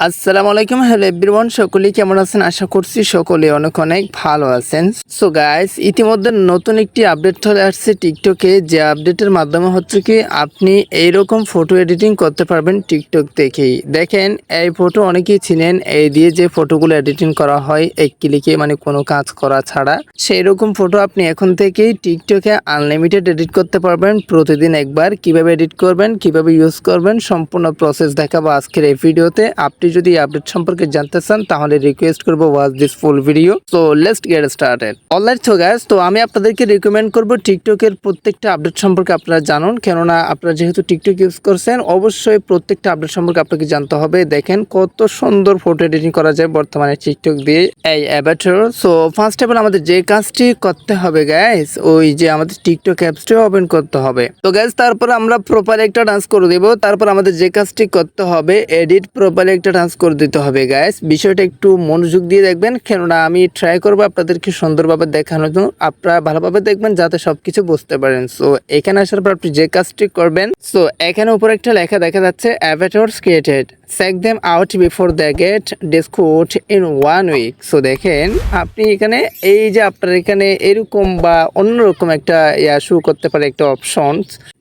আসসালামু আলাইকুম, hello everyone, সকলেই কেমন আছেন? আশা করছি সকলে অনেক অনেক ভালো আছেন। সো গাইস, ইতিমধ্যে নতুন একটি আপডেট চলে আসছে টিকটকে, যে আপডেটের মাধ্যমে হচ্ছে কি আপনি এইরকম ফটো এডিটিং করতে পারবেন টিকটক থেকেই। দেখেন, এই ফটো অনেকেই চিনেন, এই দিয়ে যে ফটোগুলো এডিটিং করা হয় এক ক্লিকে, মানে কোনো কাজ করা ছাড়া। সেই রকম ফটো আপনি এখন থেকেই টিকটকে আনলিমিটেড এডিট করতে পারবেন, প্রতিদিন একবার। কিভাবে এডিট করবেন, কিভাবে ইউজ করবেন, সম্পূর্ণ প্রসেস দেখাবো আজকের এই ভিডিওতে। আপনি যদি আপডেট সম্পর্কে জানতে চান তাহলে রিকোয়েস্ট করবো watch this full video. So let's get started. Alright so guys, তো আমি আপনাদেরকে রিকমেন্ড করবো টিকটকের প্রত্যেকটা আপডেট সম্পর্কে আপনারা জানুন, কেননা আপনারা যেহেতু টিকটক ইউজ করছেন অবশ্যই প্রত্যেকটা আপডেট সম্পর্কে আপনাকে জানতে হবে। দেখেন কত সুন্দর ফটো এডিটিং করা যায় বর্তমানে টিকটক দিয়ে এই Avatar. So first of all আমাদের যে কাজটি করতে হবে গাইস, ওই যে আমাদের টিকটক অ্যাপসটি ওপেন করতে হবে। তো গাইস, তারপর আমরা প্রপার একটা ডান্স করে দেবো। তারপর আমাদের যে কাজটি করতে হবে, এডিট প্রপার একটা ডান্স করে দিতে হবে গাইস। বিষয়টা একটু মনোযোগ দিয়ে দেখবেন, কেননা আমি ট্রাই করবো আপনাদেরকে সুন্দরভাবে দেখানোর জন্য। আপনারা ভালোভাবে দেখবেন যাতে সবকিছু বুঝতে পারেন। সো এখানে আসার পর আপনি যে কাজটি করবেন, সো এখানে উপরে একটা লেখা দেখা যাচ্ছে avatars created, check them out before they get discarded in 1 week. So দেখেন আপনি এখানে এই যে আপনার এখানে এরকম বা অন্যরকম একটা শো করতে পারে একটা অপশন।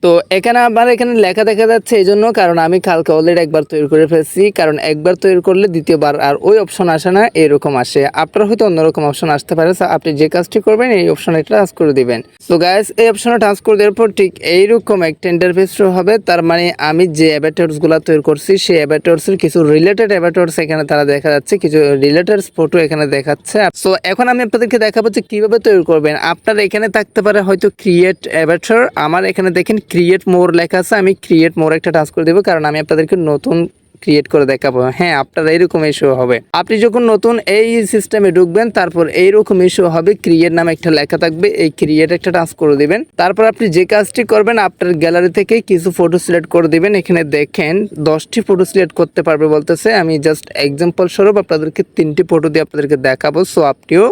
তো এখানে আমার এখানে লেখা দেখা যাচ্ছে এই জন্য, কারণ আমি কালকে অলরেডি একবার তৈরি করে ফেলছি। কারণ একবার তৈরি করলে দ্বিতীয়বার আর ওই অপশন আসে না, এরকম আসে। আপনার হয়তো অন্যরকম অপশন আসতে পারে। আপনি যে কাজটি করবেন এই অপশনে টাচ করে দিবেন। সো গাইস, এই অপশনে টাচ করে দেওয়ার পর ঠিক এইরকম একটা ইন্টারফেস শো হবে। তার মানে আমি যে অ্যাভাটারসগুলো তৈরি করছি সেই অ্যাভাটারসের কিছু রিলেটেড অ্যাভাটারস এখানে তারা দেখা যাচ্ছে, কিছু রিলেটেড ফটো এখানে দেখাচ্ছে। সো এখন আমি আপনাদেরকে দেখাবো যে কিভাবে তৈরি করবেন। আপনার এখানে থাকতে পারে হয়তো ক্রিয়েট অ্যাভাটার, আমার এখানে দেখেন ক্রিয়েট মোর লেখা আছে। আমি ক্রিয়েট মোর একটা টাচ করে দেবো, কারণ আমি আপনাদেরকে নতুন ক্রিয়েট করে দেখাবো। হ্যাঁ, আপনার এইরকম ইস্যু হবে। আপনি যখন নতুন এই সিস্টেমে ঢুকবেন তারপর এইরকম ইস্যু হবে, ক্রিয়েট নামে একটা লেখা থাকবে, এই ক্রিয়েট একটা টাচ করে দিবেন। তারপর আপনি যে কাজটি করবেন, আপনার গ্যালারি থেকে কিছু ফটো সিলেক্ট করে দিবেন। এখানে দেখেন 10টি ফটো সিলেক্ট করতে পারবে বলতেছে। আমি জাস্ট এক্সাম্পল স্বরূপ আপনাদেরকে 3টি ফটো দিয়ে আপনাদেরকে দেখাবো, সো আপনিও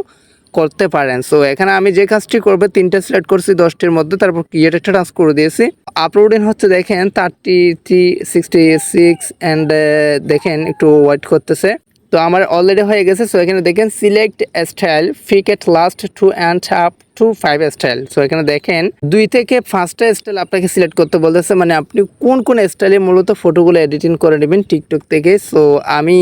করতে পারেন। সো এখানে আমি যে কাজটি করবো 3টা সিলেক্ট করছি 10টির মধ্যে, তারপর ক্রিয়েট একটা টাচ করে দিয়েছি। আপলোডিং হচ্ছে দেখেন 3366 অ্যান্ড দেখেন একটু ওয়েট করতেছে। তো আমার অলরেডি হয়ে গেছে। সো এখানে দেখেন select style pick at least 2 and up to 5 style. So এখানে দেখেন 2 থেকে 5টা স্টাইল আপনাকে সিলেক্ট করতে বলতেছে, মানে আপনি কোন কোন স্টাইলে মূলত ফটোগুলো এডিটিং করে নেবেন টিকটক থেকে। সো আমি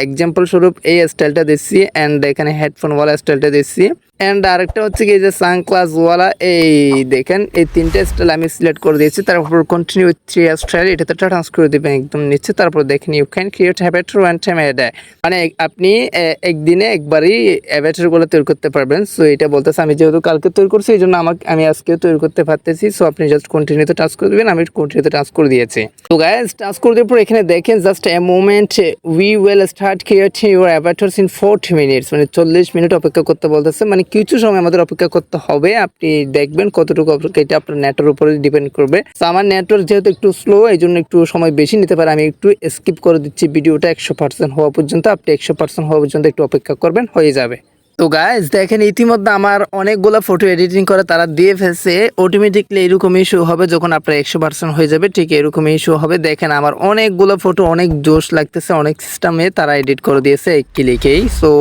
এক্সাম্পল স্বরূপ এই স্টাইলটা দিচ্ছি, অ্যান্ড এখানে হেডফোনওয়ালা স্টাইলটা দিচ্ছি, অ্যান্ড আরেকটা হচ্ছে কি যে সানগ্লাসওয়ালা। এই দেখেন এই 3টে স্টাইল আমি সিলেক্ট করে দিয়েছি। তারপর কন্টিনিউ উইথ 3 স্টাইল এটাতে ট্রান্স করে দেবেন একদম নিচে। তারপর দেখেন you can create avatar one time a day, মানে আপনি একদিনে একবারই অ্যাভাটারগুলো তৈরি করতে পারবেন। সো এটা বলতেছে, আমি যেহেতু কালকে তৈরি করছি এই জন্য আমি আজকেও তৈরি করতে পারতেছি। সো আপনি জাস্ট কন্টিনিউতে টাচ করে দেবেন। আমি কন্টিনিউতে টাচ করে দিয়েছি। তো গাইস, টাচ করে দেওয়ার পর এখানে দেখেন just a moment we will start creating your avatars in 40 minutes, মানে 40 মিনিট অপেক্ষা করতে বলতেছে। মানে কিছু সময় আমাদের অপেক্ষা করতে হবে। আপনি দেখবেন কতটুকু অপেক্ষা, এটা আপনার নেটওয়ার্কের উপরে ডিপেন্ড করবে। তো আমার নেটওয়ার্ক যেহেতু একটু স্লো, এই জন্য একটু সময় বেশি নিতে পারে। আমি একটু স্কিপ করে দিচ্ছি ভিডিওটা 100% হওয়া পর্যন্ত। আপনি 100% হওয়া পর্যন্ত একটু অপেক্ষা করবেন, হয়ে যাবে। তো গাইজ দেখেন ইতিমধ্যে আমার অনেকগুলো ফটো এডিটিং করে তারা দিয়ে ফেলছে। অটোমেটিকলি এরকম ইস্যু হবে যখন আপনার 100% হয়ে যাবে, ঠিক এরকম ইস্যু হবে। দেখেন আমার অনেকগুলো ফটো অনেক জোশ লাগতেছে, অনেক সিস্টেমে তারা এডিট করে দিয়েছে এক ক্লিকেই। সো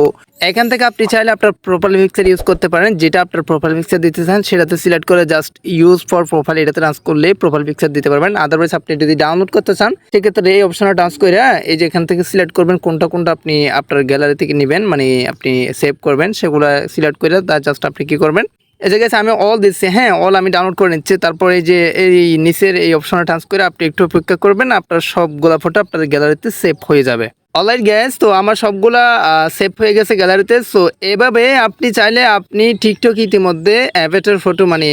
এখান থেকে আপনি চাইলে আপনার প্রোফাইল পিকচার ইউজ করতে পারেন, যেটা আপনার প্রোফাইল পিকচার দিতে চান সেটাতে সিলেক্ট করে জাস্ট ইউজ ফর প্রোফাইল এটাতে টাচ করলে প্রোফাইল পিকচার দিতে পারবেন। আদারওয়াইজ আপনি যদি ডাউনলোড করতে চান সেক্ষেত্রে এই অপশনে টাচ করে এই যে এখান থেকে সিলেক্ট করবেন কোনটা কোনটা আপনি আপনার গ্যালারি থেকে নেবেন, মানে আপনি সেভ করবেন, সেগুলো সিলেক্ট করে তার জাস্ট আপনি কী করবেন, এই জায়গায় আমি অল দিচ্ছি। হ্যাঁ, অল আমি ডাউনলোড করে নিচ্ছি। তারপরে এই যে এই নিচের এই অপশনে টাচ করে আপনি একটু অপেক্ষা করবেন, আপনার সবগুলা ফটো আপনার গ্যালারিতে সেভ হয়ে যাবে। অলরাইট গ্যাস, তো আমার সবগুলা সেভ হয়ে গেছে গ্যালারিতে। সো এভাবে আপনি চাইলে আপনি টিকটক ইতিমধ্যে অ্যাভাটার ফটো, মানে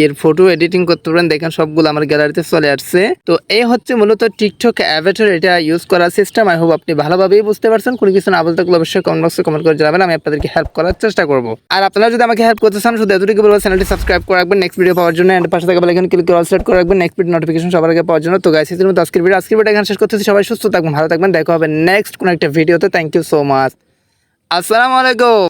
এর ফটো এডিটিং করতে পারেন। দেখেন সবগুলো আমার গ্যালারিতে চলে আসছে। তো এই হচ্ছে মূলত টিকটক অ্যাভাটার, এটা ইউজ করার সিস্টেম। আই হোপ আপনি ভালোভাবেই বুঝতে পারছেন। কোনো কিছু না বলতে থাকলে অবশ্যই কমেন্ট বক্সে কমেন্ট করে জানাবেন, আমি আপনাদেরকে হেল্প করার চেষ্টা করবো। আর আপনারা যদি আমাকে হেল্প করতে চান শুধু এতটুকু বলবো, চ্যানেলটি সাবস্ক্রাইব করে রাখবেন নেক্সট ভিডিও পাওয়ার জন্য, এন্ড পাশে থাকা বেল আইকন ক্লিক করে অল সেট করে রাখবেন নেক্সট ভিডিও নোটিফিকেশন সবার আগে পাওয়ার জন্য। তো গাইস, এর মধ্যে আজকের ভিডিও এখানে শেষ করতেছি। সবাই সুস্থ থাকবেন, ভালো থাকবেন, দেখা হবে নেক্সট কোনো একটা ভিডিওতে। Thank you so much. আসসালামু আলাইকুম।